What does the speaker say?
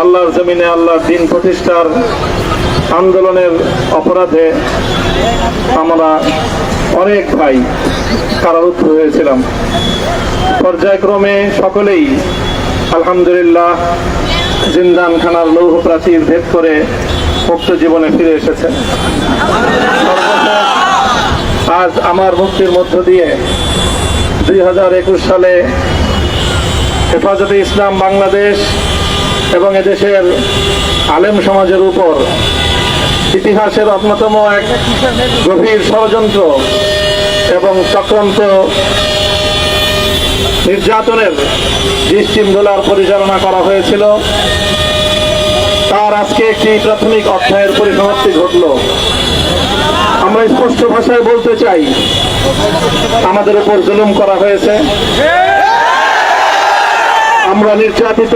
আল্লাহর জমিনে আল্লাহর দিন প্রতিষ্ঠার আন্দোলনের অপরাধে আমরা অনেক ভাই কারারুদ্ধ হয়েছিলাম। পর্যায়ক্রমে সকলেই আলহামদুলিল্লাহ জিন্দানখানার লৌহ প্রাচীর ভেদ করে মুক্ত জীবনে ফিরে এসেছেন। আজ আমার মুক্তির মধ্য দিয়ে 2021 সালে হেফাজতে ইসলাম বাংলাদেশ এবং এদেশের আলেম সমাজের উপর ইতিহাসের অন্যতম এক গভীর ষড়যন্ত্র এবং চক্রান্ত নির্যাতনের যে স্টিমরোলার পরিচালনা করা হয়েছিল, তার আজকে একটি প্রাথমিক অধ্যায়ের পরিসমাপ্তি ঘটল। আমরা স্পষ্ট ভাষায় বলতে চাই, আমাদের উপর জুলুম করা হয়েছে, আমরা নির্যাতিত,